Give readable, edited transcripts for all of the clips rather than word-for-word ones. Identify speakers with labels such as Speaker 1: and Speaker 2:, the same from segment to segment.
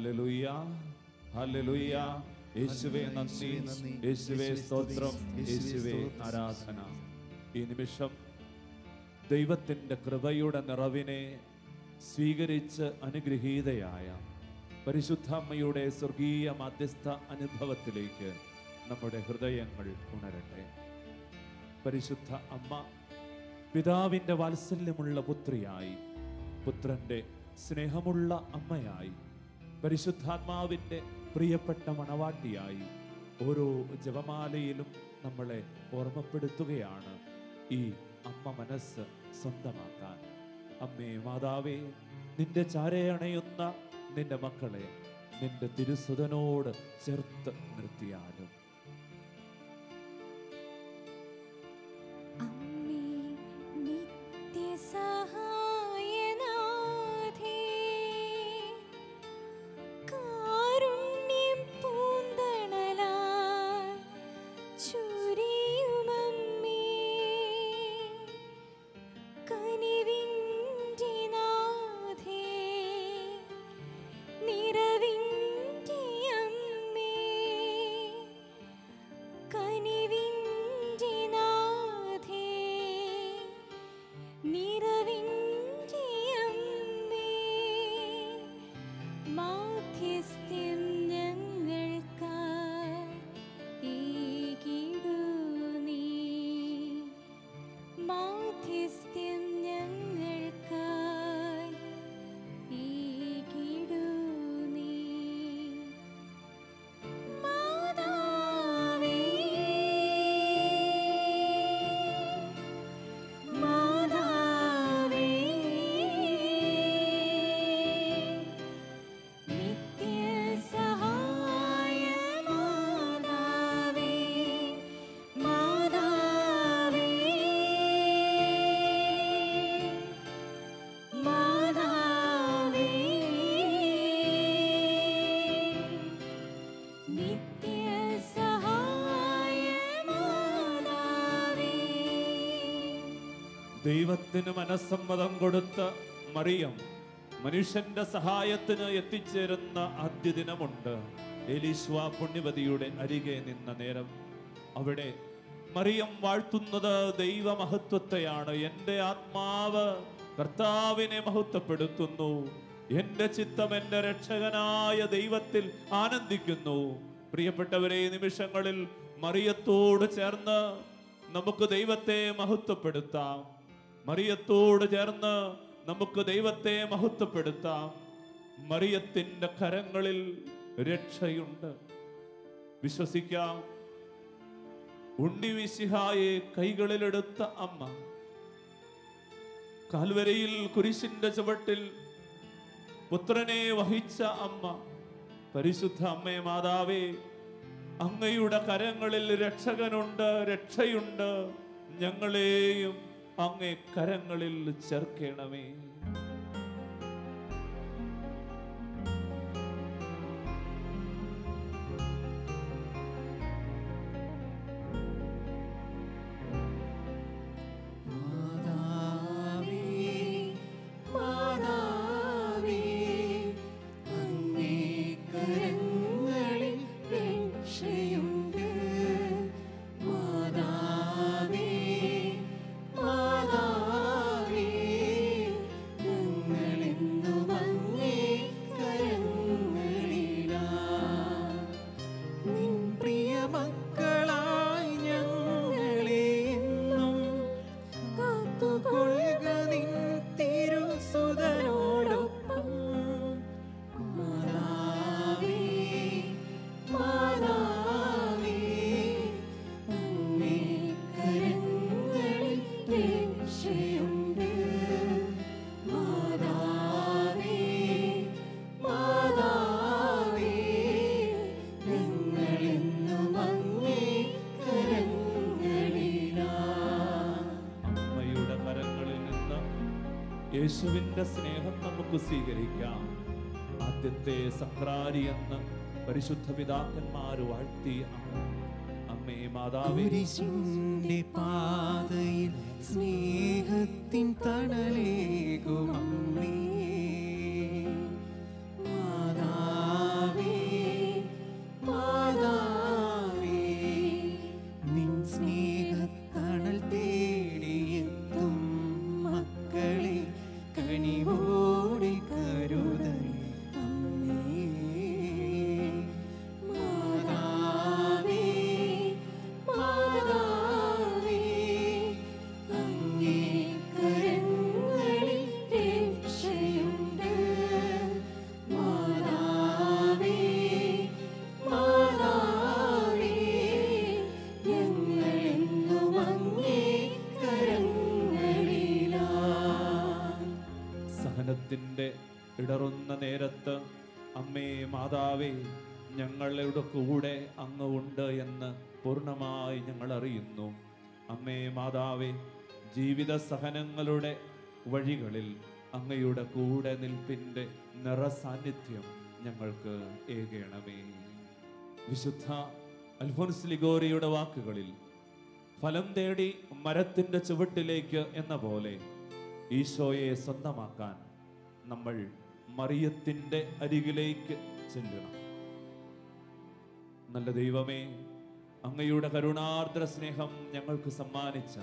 Speaker 1: Hallelujah, hallelujah. യേശുവേ നന്ദി, യേശുവേ സ്തോത്രം, യേശുവേ ആരാധന. ഈ നിമിഷം ദൈവത്തിൻ്റെ കൃപയുടെ നിറവിനെ സ്വീകരിച്ച് അനുഗ്രഹീതയായ പരിശുദ്ധ അമ്മയുടെ സ്വർഗീയ മധ്യസ്ഥ അനുഭവത്തിലേക്ക് നമ്മുടെ ഹൃദയങ്ങൾ ഉണരട്ടെ. പരിശുദ്ധ അമ്മ പിതാവിൻ്റെ വാത്സല്യമുള്ള പുത്രിയായി, പുത്രൻ്റെ സ്നേഹമുള്ള അമ്മയായി, പരിശുദ്ധാത്മാവിൻ്റെ പ്രിയപ്പെട്ട മണവാട്ടിയായി ഓരോ ജപമാലയിലും നമ്മളെ ഓർമ്മപ്പെടുത്തുകയാണ് ഈ അമ്മ മനസ്സ് സ്വന്തമാക്കാൻ. അമ്മേ മാതാവേ, നിന്റെ ചാരയണയുന്ന നിന്റെ മക്കളെ നിന്റെ തിരുസുതനോട് ചേർത്ത് നിർത്തിയാലും. ദൈവത്തിന് മനസ്സമ്മതം കൊടുത്ത മറിയം മനുഷ്യന്റെ സഹായത്തിന് എത്തിച്ചേരുന്ന ആദ്യ ദിനമുണ്ട്. എലീശ്വ പുണ്യവതിയുടെ അരികെ നിന്ന നേരം അവിടെ മറിയം വാഴ്ത്തുന്നത് ദൈവമഹത്വത്തെയാണ്. എൻ്റെ ആത്മാവ് കർത്താവിനെ മഹത്വപ്പെടുത്തുന്നു, എൻ്റെ ചിത്തം എൻ്റെ രക്ഷകനായ ദൈവത്തിൽ ആനന്ദിക്കുന്നു. പ്രിയപ്പെട്ടവരെ, ഈ നിമിഷങ്ങളിൽ മറിയത്തോട് ചേർന്ന് നമുക്ക് ദൈവത്തെ മഹത്വപ്പെടുത്താം. മറിയത്തോട് ചേർന്ന് നമുക്ക് ദൈവത്തെ മഹത്വപ്പെടുത്താം. മറിയത്തിൻ്റെ കരങ്ങളിൽ രക്ഷയുണ്ട്. വിശ്വസിക്കാം. ഉണ്ണി മിശിഹായെ കൈകളിലെടുത്ത അമ്മ, കാൽവരിയിൽ കുരിശിന്റെ ചുവട്ടിൽ പുത്രനെ വഹിച്ച അമ്മ, പരിശുദ്ധ അമ്മേ മാതാവേ, അങ്ങയുടെ കരങ്ങളിൽ രക്ഷകനുണ്ട്, രക്ഷയുണ്ട്. ഞങ്ങളെയും അങ്ങേ കരങ്ങളിൽ ചേർക്കണമേ. യേശുവിൻ്റെ സ്നേഹം നമുക്ക് സ്വീകരിക്കാം. ആദ്യത്തെ സക്രാരി എന്ന് പരിശുദ്ധ പിതാക്കന്മാർ വാഴ്ത്തിയ അമ്മേ മാതാവേ,
Speaker 2: കുരിശിന്റെ പാതയിൽ സ്നേഹത്തിൻ തണലേകും അമ്മേ മാതാവേ,
Speaker 1: ജീവിതത്തിൻ്റെ ഇടറുന്ന നേരത്ത് അമ്മേ മാതാവേ, ഞങ്ങളുടെ കൂടെ അങ്ങ് ഉണ്ട് എന്ന് പൂർണ്ണമായി ഞങ്ങൾ അറിയുന്നു. അമ്മേ മാതാവേ, ജീവിത സഹനങ്ങളുടെ വഴികളിൽ അങ്ങയുടെ കൂടെ നിൽപ്പിൻ്റെ നിറസാന്നിധ്യം ഞങ്ങൾക്ക് ഏകണമേ. വിശുദ്ധ അൽഫോൻസ് ലിഗോരിയുടെ വാക്കുകളിൽ ഫലം തേടി മരത്തിൻ്റെ ചുവട്ടിലേക്ക് എന്ന പോലെ ഈശോയെ സ്വന്തമാക്കാൻ നമ്മൾ മറിയത്തിൻ്റെ അരികിലേക്ക് ചെല്ലണം. നല്ല ദൈവമേ, അങ്ങയുടെ കരുണാർദ്ര സ്നേഹം ഞങ്ങൾക്ക് സമ്മാനിച്ച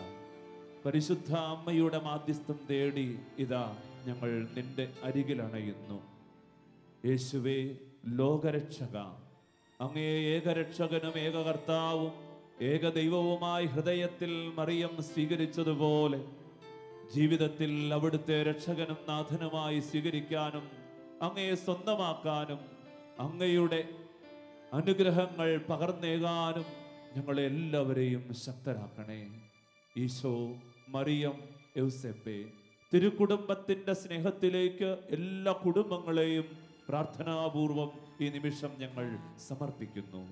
Speaker 1: പരിശുദ്ധ അമ്മയുടെ മാധ്യസ്ഥം തേടി ഇതാ ഞങ്ങൾ നിന്റെ അരികിലണയുന്നു. യേശുവേ ലോകരക്ഷക, അങ്ങേ ഏകരക്ഷകനും ഏകകർത്താവും ഏകദൈവവുമായി ഹൃദയത്തിൽ മറിയം സ്വീകരിച്ചതുപോലെ ജീവിതത്തിൽ അവിടുത്തെ രക്ഷകനും നാഥനുമായി സ്വീകരിക്കാനും അങ്ങയെ സ്വന്തമാക്കാനും അങ്ങയുടെ അനുഗ്രഹങ്ങൾ പകർന്നേകാനും ഞങ്ങളെ എല്ലാവരെയും ശക്തരാക്കണേ. ഈശോ, മറിയം, യൗസേപ്പേ, തിരുക്കുടുംബത്തിന്റെ സ്നേഹത്തിലേക്ക് എല്ലാ കുടുംബങ്ങളെയും പ്രാർത്ഥനാപൂർവം ഈ നിമിഷം ഞങ്ങൾ സമർപ്പിക്കുന്നു.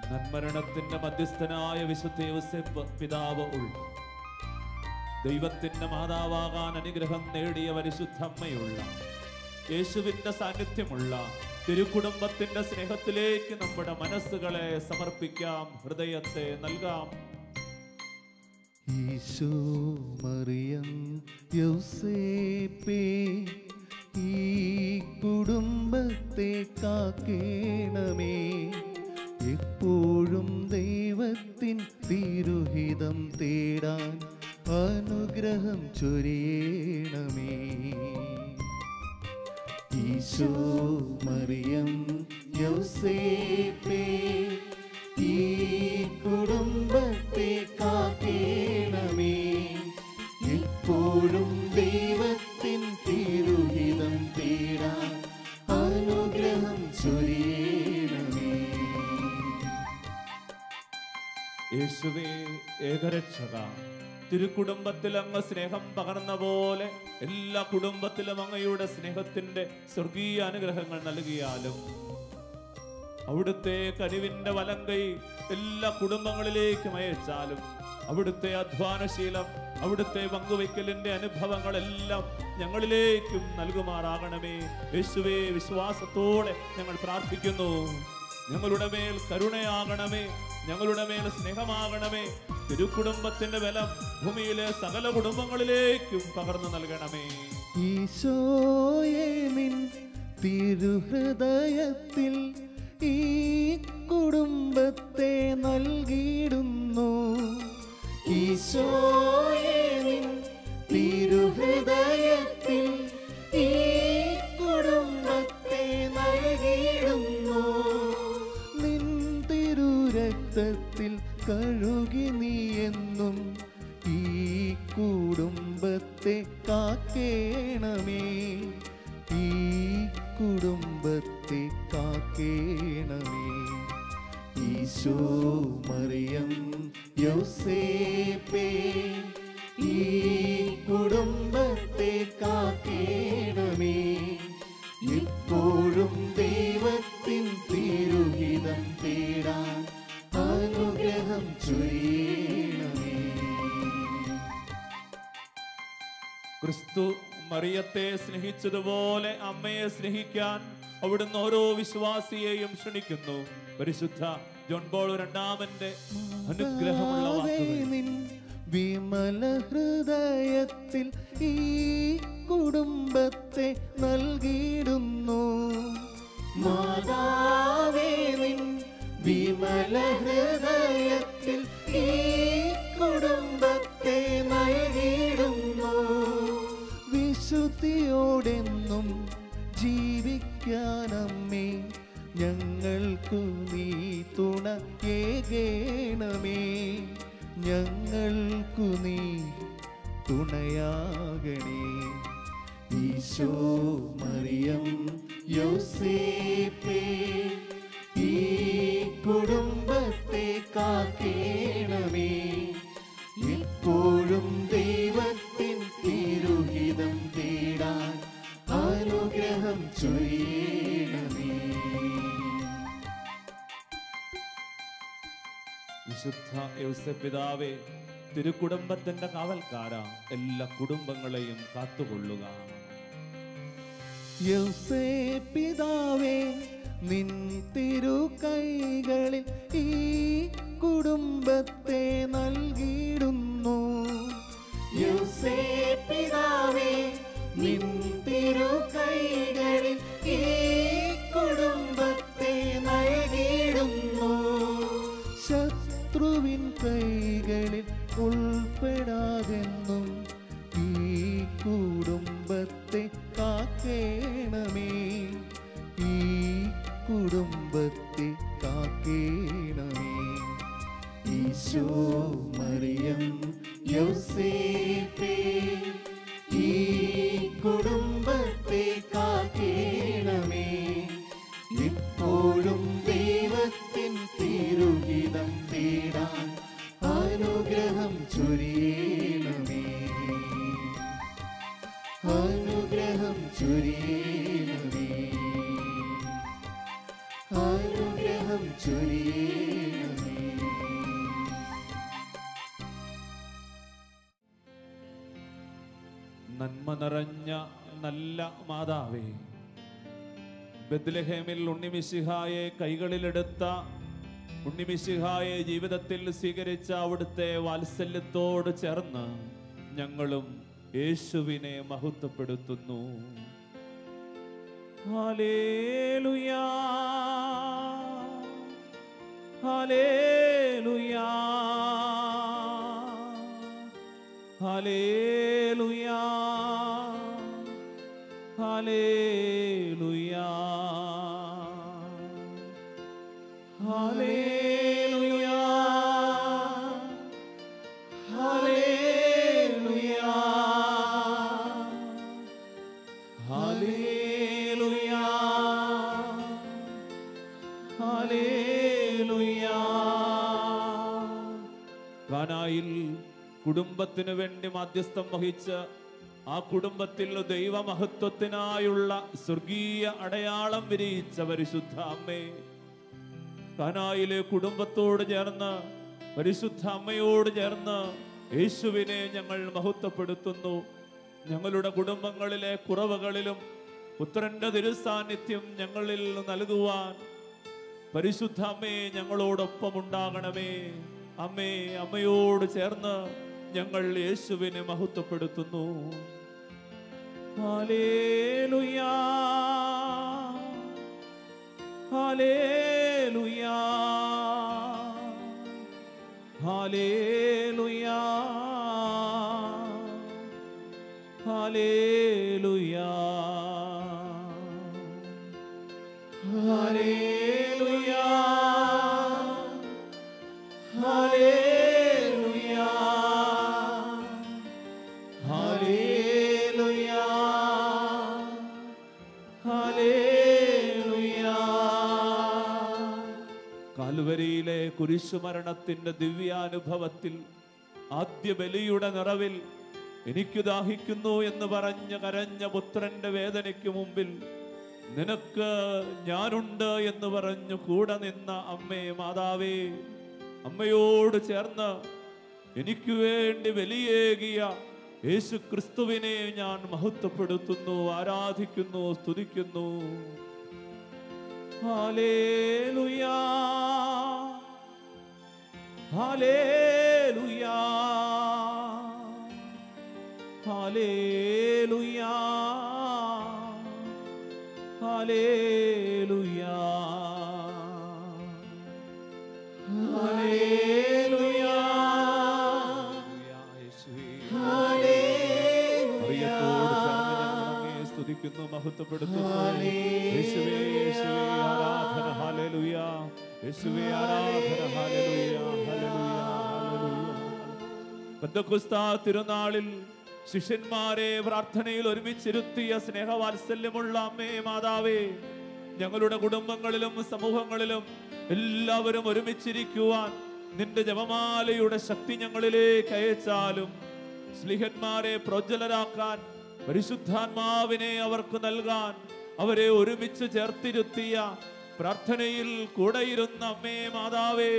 Speaker 1: നന്മരണത്തിന്റെ മധ്യസ്ഥനായ വിശുദ്ധ യൗസേപ്പ് പിതാവ് ഉള്ള ദൈവത്തിന്റെ മാതാവാകാൻ അനുഗ്രഹം നേടിയ പരിശുദ്ധ അമ്മയുള്ള യേശുവിന്റെ സാന്നിധ്യമുള്ള തിരുക്കുടുംബത്തിന്റെ സ്നേഹത്തിലേക്ക് നമ്മുടെ മനസ്സുകളെ സമർപ്പിക്കാം, ഹൃദയത്തെ നൽകാം.
Speaker 2: ഈശോ, മറിയം, യൗസേപ്പേ, ഈ കുടുംബത്തെ കാക്കേണമേ. എപ്പോഴും ദൈവത്തിൻ തിരുഹിതം തേടാൻ അനുഗ്രഹം ചൊരിയണമേ. ഈശോ, മറിയം, യൗസേപ്പേ, ഈ കുടുംബത്തെ കാക്കേണമേ. എപ്പോഴും ദൈവത്തിൻ തിരുഹിതം തേടാൻ അനുഗ്രഹം ചൊരിയണമേ.
Speaker 1: യേശുവേ ഏകരക്ഷക, തിരുക്കുടുംബത്തിൽ അങ്ങ് സ്നേഹം പകർന്ന പോലെ എല്ലാ കുടുംബത്തിലും അങ്ങയുടെ സ്നേഹത്തിന്റെ സ്വർഗീയ അനുഗ്രഹങ്ങൾ നൽകിയാലും അവിടുത്തെ കനിവിന്റെ വലങ്കൈ എല്ലാ കുടുംബങ്ങളിലേക്കും അയച്ചാലും അവിടുത്തെ അധ്വാനശീലം, അവിടുത്തെ പങ്കുവയ്ക്കലിന്റെ അനുഭവങ്ങളെല്ലാം ഞങ്ങളിലേക്കും നൽകുമാറാകണമേ. യേശുവേ, വിശ്വാസത്തോടെ ഞങ്ങൾ പ്രാർത്ഥിക്കുന്നു. ഞങ്ങളുടെ മേൽ കരുണയാകണമേ, ഞങ്ങളുടെ മേൽ സ്നേഹമാകണമേ. തിരുക്കുടുംബത്തിന്റെ ബലം ഭൂമിയിലെ സകല കുടുംബങ്ങളിലേക്കും പകർന്നു നൽകണമേ.
Speaker 2: ഈശോയെ, നിൻ തിരുഹൃദയത്തിൽ ഈ കുടുംബത്തെ നൽകിയിടുന്നു. ഈശോയെ, നിൻ തിരുഹൃദയത്തിൽ ഈ കുടുംബത്തെ നൽകിയിടുന്നു. നിൻ തിരുരക്തത്തിൽ കഴുകി നീ എന്നും ഈ കുടുംബത്തെ കാക്കേണമേ. ഈ കുടുംബത്തെ കാക്കേണമേ. ഈശോ, മറിയം, യൗസേപ്പേ, ഈ കുടുംബത്തെ കാക്കേണമേ. എപ്പോഴും ദൈവത്തിൻ തിരുഹിതം തേടാൻ അനുഗ്രഹം ചൊരിയണമേ.
Speaker 1: ക്രിസ്തു മറിയത്തെ സ്നേഹിച്ചതുപോലെ അമ്മയെ സ്നേഹിക്കാൻ അവിടുന്ന് ഓരോ വിശ്വാസിയെയും ക്ഷണിക്കുന്നു. പരിശുദ്ധ ജോൺ പോൾ രണ്ടാമന്റെ അനുഗ്രഹമുള്ള വാക്കുകൾ.
Speaker 2: വിമല ഹൃദയത്തിൽ ഈ കുടുംബത്തെ നൽകിയിടുന്നു. മാതാവേ, നിൻ വിമല ഹൃദയത്തിൽ ഈ കുടുംബത്തെ നൽകിയിടുന്നു. വിശുദ്ധിയോടെന്നും ജീവിക്കാനമ്മേ ഞങ്ങൾക്കു നീ തുണ ഏകേണമേ. ഞങ്ങൾക്കു നീ തുണയാകണേ. ഈശോ, മറിയം, യോസേപ്പേ ഈ കുടുംബത്തെ കാക്കേണമേ. എപ്പോഴും ദൈവത്തിൻ തിരുഹിതം തേടാൻ അനുഗ്രഹം ചൊരിയണമേ.
Speaker 1: വിശുദ്ധ യോസേപ്പ് പിതാവേ, തിരുക്കുടുംബത്തിന്റെ കാവൽക്കാര, എല്ലാ കുടുംബങ്ങളെയും കാത്തുകൊള്ളുക.
Speaker 2: യോസേപ്പ് പിതാവേ, നിൻ തിരു കൈകളിൽ ഈ കുടുംബത്തെ നൽകിയിടുന്നു. യോസേപ്പ് പിതാവേ, നിൻ തിരു കൈകളിൽ ഈ കുടുംബത്തെ നൽകിയിടുന്നു. ശത്രുവിൻ കൈകളിൽ ഉൾപ്പെടാതെന്നും ഈ കുടുംബത്തെ കാക്കേണമേ. ഈ കുടുംബത്തെ കാക്കേണമേ. ഈശോ മറിയം യോസേപ്പേ, ഈ കുടുംബത്തെ കാക്കേണമേ. എപ്പോഴും ദൈവത്തിൻ തിരുഹിതം തേടാൻ അനുഗ്രഹം ചൊരിയണമേ. അനുഗ്രഹം ചൊരിയണമേ. അനുഗ്രഹം ചൊരിയണമേ.
Speaker 1: നന്മ നിറഞ്ഞ നല്ല മാതാവേ, ബെത്ലഹേമിൽ ഉണ്ണിമിശിഹായെ കൈകളിലെടുത്ത, ഉണ്ണിമിശിഹായെ ജീവിതത്തിൽ സ്വീകരിച്ച അവിടുത്തെ വാത്സല്യത്തോട് ചേർന്ന് ഞങ്ങളും യേശുവിനെ മഹത്വപ്പെടുത്തുന്നു. ഹല്ലേലൂയാ, ഹല്ലേലൂയാ, ഹല്ലേലൂയാ, ഹല്ലേലൂയാ, ഹല്ലേലൂയാ, ഹല്ലേലൂയാ, ഹല്ലേലൂയാ, ഹല്ലേലൂയാ. കാനായിൽ കുടുംബത്തിനു വേണ്ടി മാധ്യസ്ഥം വഹിച്ച് ആ കുടുംബത്തിൽ ദൈവമഹത്വത്തിനായുള്ള സ്വർഗീയ അടയാളം വിരിയിച്ച പരിശുദ്ധ അമ്മേ, കാനായിലെ കുടുംബത്തോട് ചേർന്ന്, പരിശുദ്ധ അമ്മയോട് ചേർന്ന് യേശുവിനെ ഞങ്ങൾ മഹത്വപ്പെടുത്തുന്നു. ഞങ്ങളുടെ കുടുംബങ്ങളിലെ കുറവുകളിലും പുത്രന്റെ തിരുസാന്നിധ്യം ഞങ്ങളിൽ നൽകുവാൻ പരിശുദ്ധ അമ്മേ ഞങ്ങളോടൊപ്പമുണ്ടാകണമേ. അമ്മേ, അമ്മയോട് ചേർന്ന് ഞങ്ങൾ യേശുവിനെ മഹത്വപ്പെടുത്തുന്നു. ഹല്ലേലൂയാ, ഹല്ലേലൂയാ, ഹല്ലേലൂയാ, ഹല്ലേലൂയാ, ഹല്ലേലൂയാ, ഹല്ലേലൂയാ, ഹല്ലേലൂയാ, ഹല്ലേലൂയാ. കാൽവരിയിലെ കുരിശുമരണത്തിന്റെ ദിവ്യാനുഭവത്തിൽ ആദ്യ ബലിയുടെ നിറവിൽ എനിക്ക് ദാഹിക്കുന്നു എന്ന് പറഞ്ഞ് കരഞ്ഞ പുത്രന്റെ വേദനയ്ക്ക് മുമ്പിൽ നിനക്ക് ഞാനുണ്ട് എന്ന് പറഞ്ഞു കൂടെ നിന്ന അമ്മേ, മാതാവേ, അമ്മയോട് ചേർന്ന് എനിക്ക് വേണ്ടി ബലിയേകിയ യേശു ക്രിസ്തുവിനെ ഞാൻ മഹത്വപ്പെടുത്തുന്നു, ആരാധിക്കുന്നു, സ്തുതിക്കുന്നു. ഹല്ലേലൂയാ, ഹല്ലേലൂയാ, ഹല്ലേലൂയാ, ഹല്ലേലൂയാ, ഹല്ലേലൂയാ. സ്തുതിക്കുന്നു, മഹത്വപ്പെടുത്തുന്നു. യേശുവേ, യേശുവേ ആരാധന, ഹല്ലേലൂയാ. യേശുവേ ആരാധന, ഹല്ലേലൂയാ, ഹല്ലേലൂയാ, ഹല്ലേലൂയാ. പെന്തക്കോസ്താ തിരുനാളിൽ ശിഷ്യന്മാരെ പ്രാർത്ഥനയിൽ ഒരുമിച്ചിരുത്തിയ സ്നേഹവാത്സല്യമുള്ള അമ്മേ മാതാവേ, ഞങ്ങളുടെ കുടുംബങ്ങളിലും സമൂഹങ്ങളിലും എല്ലാവരും ഒരുമിച്ചിരിക്കുവാൻ നിന്റെ ജപമാലയുടെ ശക്തി ഞങ്ങളിലേക്ക് അയച്ചാലും സ്ലിഹന്മാരെ പ്രോജ്വലരാക്കാൻ പരിശുദ്ധാത്മാവിനെ അവർക്ക് നൽകാൻ അവരെ ഒരുമിച്ച് ചേർത്തിരുത്തിയ പ്രാർത്ഥനയിൽ കൂടെയിരുന്ന അമ്മേ മാതാവേ,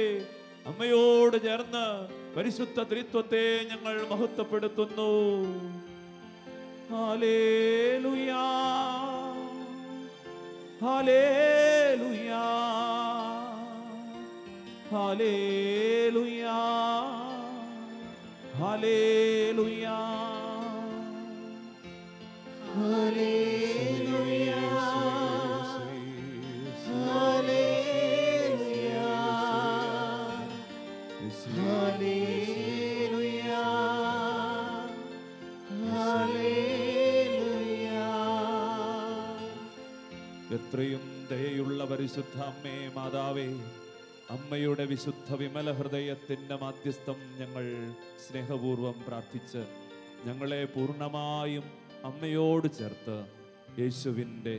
Speaker 1: അമ്മയോട് ചേർന്ന് പരിശുദ്ധ ത്രിത്വത്തെ ഞങ്ങൾ മഹത്വപ്പെടുത്തുന്നു. ഹല്ലേലൂയാ, ഹല്ലേലൂയാ, ഹല്ലേലൂയാ, ഹല്ലേലൂയാ,
Speaker 2: ഹല്ലേലൂയാ, ഹല്ലേലൂയാ, ഹല്ലേലൂയാ, ഹല്ലേലൂയാ.
Speaker 1: എത്രയും ദയയുള്ള പരിശുദ്ധ അമ്മേ മാതാവേ, അമ്മയുടെ വിശുദ്ധ വിമല ഹൃദയത്തിൻ്റെ മാധ്യസ്ഥം ഞങ്ങൾ സ്നേഹപൂർവം പ്രാർത്ഥിച്ച് ഞങ്ങളെ പൂർണ്ണമായും അമ്മയോട് ചേർത്ത് യേശുവിൻ്റെ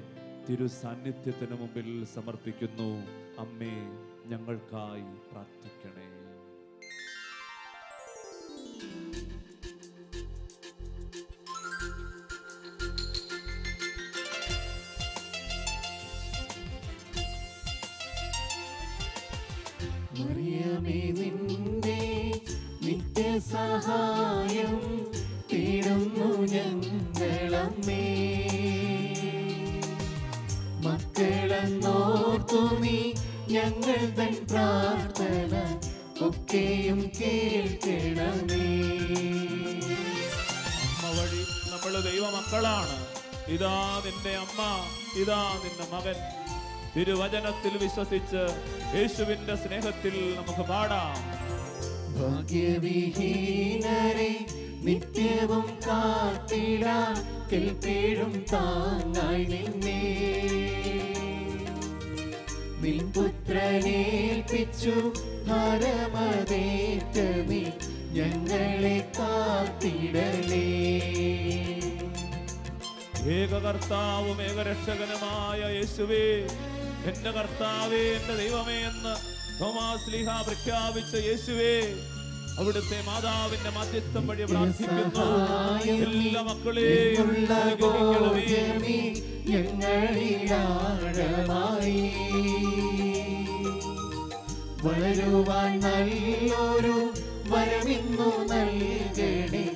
Speaker 1: തിരുസാന്നിധ്യത്തിനു മുമ്പിൽ സമർപ്പിക്കുന്നു. അമ്മേ, ഞങ്ങൾക്കായി പ്രാർത്ഥിക്കണേ.
Speaker 2: മറിയമേ, നിന്റെ നിത്യസഹായം തേടുന്നു ഞങ്ങളമ്മേ. മക്കളെന്നോർത്തു നീ ഞങ്ങൾ തൻ പ്രാർത്ഥന ഒക്കെയും കേൾക്കണമേ.
Speaker 1: അമ്മ വഴി നമ്മൾ ദൈവമക്കളാണ്. ഇതാ നിന്റെ അമ്മ, ഇതാ നിന്റെ മകൻ. തിരുവചനത്തിൽ വിശ്വസിച്ച് യേശുവിന്റെ സ്നേഹത്തിൽ നമുക്ക് പാടാം.
Speaker 2: ഭാഗ്യവിഹീനരെ നിത്യവും കാത്തിടാൻ കേൾപ്പേഴും താങ്ങായി നിന്നെ നിൻ പുത്രനേൽപ്പിച്ചു ഭാരമതേറ്റ നീ ഞങ്ങളെ കാത്തിടലേ.
Speaker 1: ഏകകർത്താവും ഏകരക്ഷകനുമായ യേശുവേ, എന്റെ കർത്താവേ, എന്റെ ദൈവമേ എന്ന് തോമാസ് ലീഹ പ്രഖ്യാപിച്ച യേശുവേ, അവിടുത്തെ മാതാവിന്റെ മധ്യസ്ഥം വഴി പ്രാർത്ഥിക്കുന്നു. എല്ലാ മക്കളെയും അനുഗ്രഹിക്കണമേ.
Speaker 2: ഞങ്ങളിലാഴമായി വളരുവാൻ നല്ലൊരു വരമിന്നു നൽകണേ.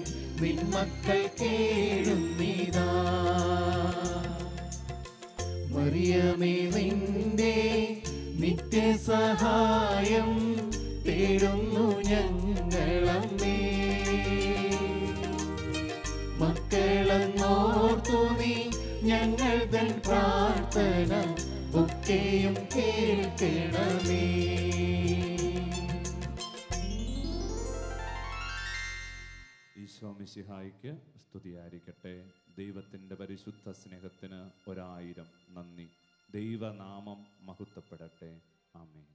Speaker 2: നിന്മക്കൾ കേഴുന്നിതാ. മറിയമേ, നിന്റെ നിത്യസഹായം തേടുന്നു ഞങ്ങളമ്മേ. മക്കളെന്നോർത്തു നീ ഞങ്ങൾ തൻ പ്രാർത്ഥന ഒക്കെയും കേൾക്കണമേ.
Speaker 1: ഈശോ മിശിഹായിക്ക് സ്തുതിയായിരിക്കട്ടെ. ദൈവത്തിൻ്റെ പരിശുദ്ധ സ്നേഹത്തിന് 1000 നന്ദി. ദൈവനാമം മഹത്വപ്പെടട്ടെ. ആമേൻ.